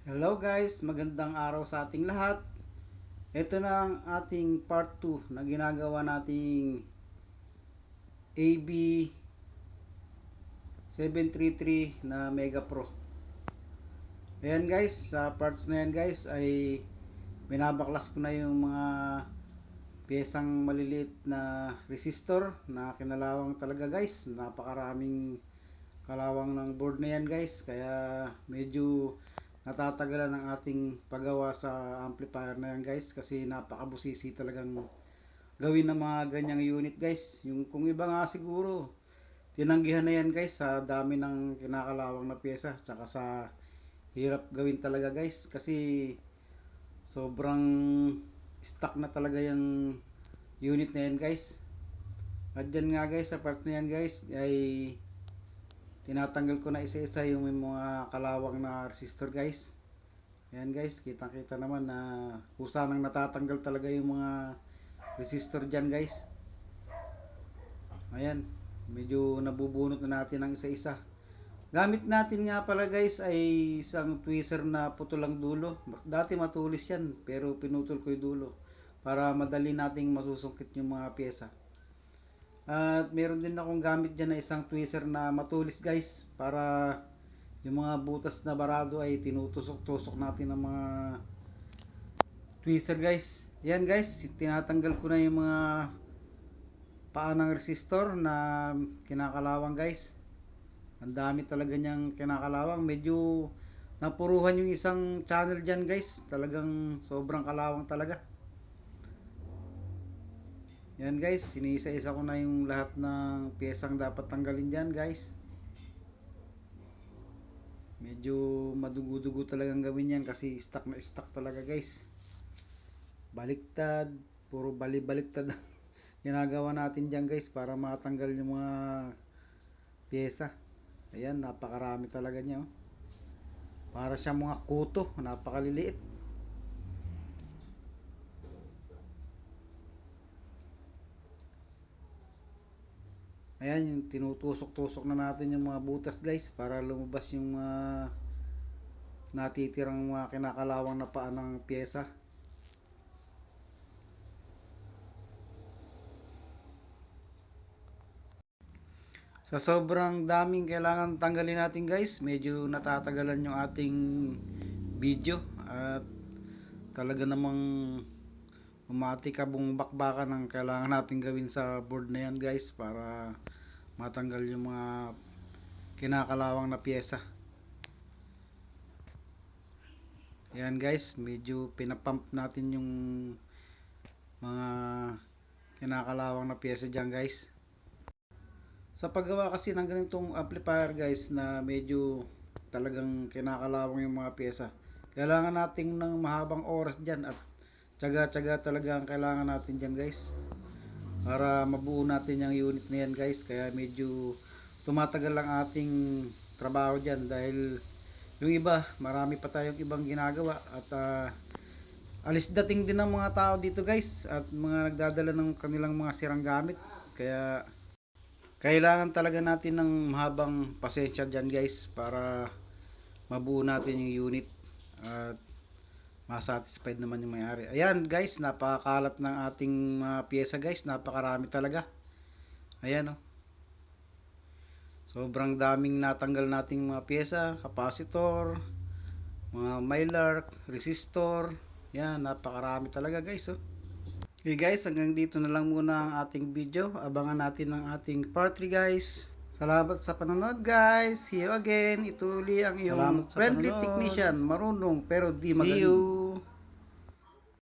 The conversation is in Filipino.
Hello guys, magandang araw sa ating lahat. Ito na ang ating part 2 na ginagawa nating AB733 na Mega Pro. Ayan guys, sa parts na yan guys ay binabaklas ko na yung mga piyesang maliliit na resistor na kinalawang talaga guys. Napakaraming kalawang ng board na yan guys, kaya medyo natatagalan ang ating paggawa sa amplifier na yan guys, kasi napakabusisi talagang gawin ng mga ganyang unit guys. Yung kung iba nga siguro tinanggihan na yan guys sa dami ng kinakalawang na pyesa, tsaka sa hirap gawin talaga guys, kasi sobrang stuck na talaga yung unit na yan guys. At dyan nga guys, sa part na yan guys ay tinatanggal ko na isa-isa yung mga kalawang na resistor guys. Ayan guys, kitang kita naman na kusa nang natatanggal talaga yung mga resistor dyan guys. Ayan, medyo nabubunot na natin ang isa-isa. Gamit natin nga pala guys ay isang tweezer na putulang dulo. Dati matulis yan, pero pinutol ko yung dulo para madali nating masusungkit yung mga pyesa. At meron din akong gamit dyan na isang tweezer na matulis guys, para yung mga butas na barado ay tinutusok-tusok natin ng mga tweezer guys. Yan guys, tinatanggal ko na yung mga paa ng resistor na kinakalawang guys. Ang dami talaga niyang kinakalawang. Medyo napuruhan yung isang channel dyan guys. Talagang sobrang kalawang talaga. Yan guys, sinisa-isa ko na yung lahat ng piyesang dapat tanggalin dyan guys. Medyo madugo-dugo talagang gawin yan kasi stuck na stuck talaga guys. Baliktad, puro bali-baliktad ginagawa natin dyan guys para matanggal yung mga pyesa. Ayan, napakarami talaga niya oh. Para siya mga kuto, napakaliliit. Ayan, yung tinutusok-tusok na natin yung mga butas guys para lumabas yung mga natitirang mga kinakalawang na paa ng pyesa. Sa sobrang daming kailangan tanggalin natin guys, medyo natatagalan yung ating video at talaga namang umatikabong bakbakan ang kailangan natin gawin sa board na yan guys para matanggal yung mga kinakalawang na pyesa. Yan guys, medyo pinapump natin yung mga kinakalawang na pyesa dyan guys. Sa paggawa kasi ng ganitong amplifier guys na medyo talagang kinakalawang yung mga pyesa, kailangan natin ng mahabang oras dyan at tsaga-tsaga talaga ang kailangan natin dyan guys para mabuo natin yung unit na yan guys. Kaya medyo tumatagal lang ating trabaho dyan dahil yung iba, marami pa tayong ibang ginagawa at alis dating din ng mga tao dito guys at mga nagdadala ng kanilang mga sirang gamit. Kaya kailangan talaga natin ng mahabang pasensya dyan guys para mabuo natin yung unit at masatisfied naman yung may-ari. Ayan guys, napakalat ng ating mga pyesa guys, napakarami talaga. Ayan oh. Sobrang daming natanggal nating mga pyesa, capacitor, mga mylar, resistor. Yan, napakarami talaga guys oh. Okay guys, hanggang dito na lang muna ang ating video. Abangan natin ang ating part 3 guys. Salamat sa panonood guys. See you again. Ito uli ang iyong friendly technician. Marunong pero di magaling. See you.